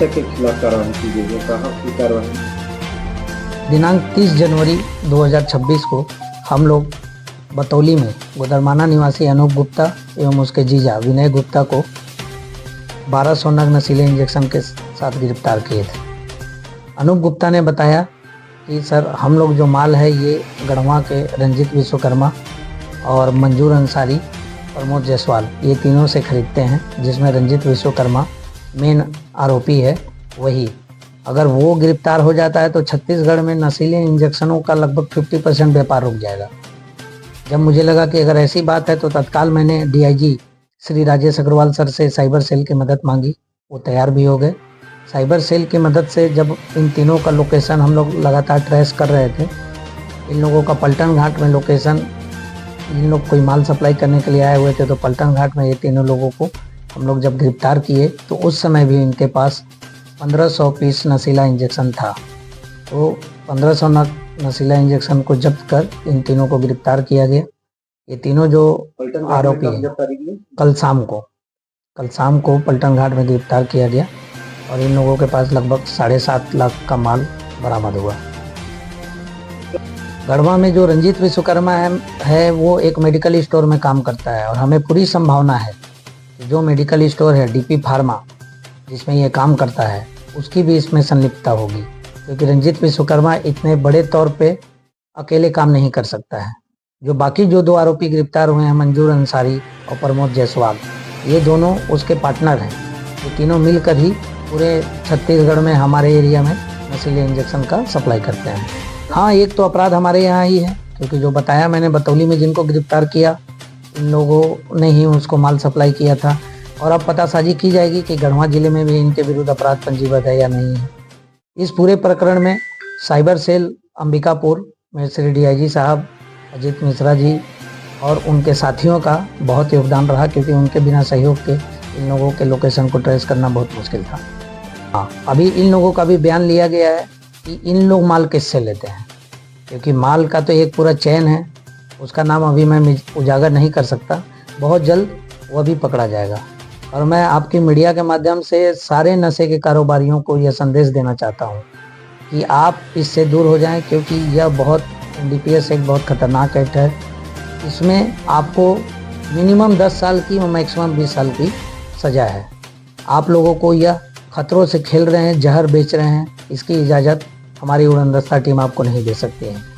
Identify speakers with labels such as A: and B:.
A: नशे के खिलाफ कार्रवाई की गई है, कहाँ की कार्रवाई?
B: दिनांक 30 जनवरी 2026 को हम लोग बतौली में गुदरमाना निवासी अनूप गुप्ता एवं उसके जीजा विनय गुप्ता को 1200 नग नशीले इंजेक्शन के साथ गिरफ्तार किए थे। अनूप गुप्ता ने बताया कि सर हम लोग जो माल है ये गढ़वा के रंजित विश्वकर्मा और मंजूर अंसारी, प्रमोद जायसवाल, ये तीनों से खरीदते हैं, जिसमें रंजित विश्वकर्मा मेन आरोपी है। वही अगर वो गिरफ्तार हो जाता है तो छत्तीसगढ़ में नशीले इंजेक्शनों का लगभग 50% व्यापार रुक जाएगा। जब मुझे लगा कि अगर ऐसी बात है तो तत्काल मैंने डीआईजी श्री राजेश अग्रवाल सर से साइबर सेल की मदद मांगी। वो तैयार भी हो गए। साइबर सेल की मदद से जब इन तीनों का लोकेशन हम लोग लगातार ट्रेस कर रहे थे, इन लोगों का पलटन घाट में लोकेशन, इन लोग कोई माल सप्लाई करने के लिए आए हुए थे, तो पलटन घाट में ये तीनों लोगों को हम लोग जब गिरफ्तार किए तो उस समय भी इनके पास 1500 पीस नशीला इंजेक्शन था। तो 1500 नशीला इंजेक्शन को जब्त कर इन तीनों को गिरफ्तार किया गया। ये तीनों जो आरोपी हैं कल शाम को पलटन घाट में गिरफ्तार किया गया और इन लोगों के पास लगभग 7.5 लाख का माल बरामद हुआ। गढ़वा में जो रंजित विश्वकर्मा है वो एक मेडिकल स्टोर में काम करता है और हमें पूरी संभावना है कि जो मेडिकल स्टोर है डीपी फार्मा जिसमें ये काम करता है उसकी भी इसमें संलिप्तता होगी, क्योंकि रंजित विश्वकर्मा इतने बड़े तौर पे अकेले काम नहीं कर सकता है। जो बाकी जो 2 आरोपी गिरफ्तार हुए हैं, मंजूर अंसारी और प्रमोद जायसवाल, ये दोनों उसके पार्टनर हैं। ये तीनों मिलकर ही पूरे छत्तीसगढ़ में हमारे एरिया में नशीले इंजेक्शन का सप्लाई करते हैं। हाँ, एक तो अपराध हमारे यहाँ ही है, क्योंकि जो बताया मैंने बतौली में जिनको गिरफ्तार किया, इन लोगों ने ही उसको माल सप्लाई किया था। और अब पतासाजी की जाएगी कि गढ़वा जिले में भी इनके विरुद्ध अपराध पंजीबद्ध है या नहीं है। इस पूरे प्रकरण में साइबर सेल अंबिकापुर में श्री डीआईजी साहब अजीत मिश्रा जी और उनके साथियों का बहुत योगदान रहा, क्योंकि उनके बिना सहयोग के इन लोगों के लोकेशन को ट्रेस करना बहुत मुश्किल था। हाँ, अभी इन लोगों का भी बयान लिया गया है कि इन लोग माल किससे लेते हैं, क्योंकि माल का तो एक पूरा चैन है, उसका नाम अभी मैं उजागर नहीं कर सकता। बहुत जल्द वह भी पकड़ा जाएगा। और मैं आपकी मीडिया के माध्यम से सारे नशे के कारोबारियों को यह संदेश देना चाहता हूँ कि आप इससे दूर हो जाएं, क्योंकि यह बहुत एनडीपीएस एक बहुत खतरनाक एक्ट है। इसमें आपको मिनिमम 10 साल की और मैक्सिमम 20 साल की सज़ा है। आप लोगों को यह खतरों से खेल रहे हैं, जहर बेच रहे हैं, इसकी इजाज़त हमारी उड़नदस्ता टीम आपको नहीं दे सकती है।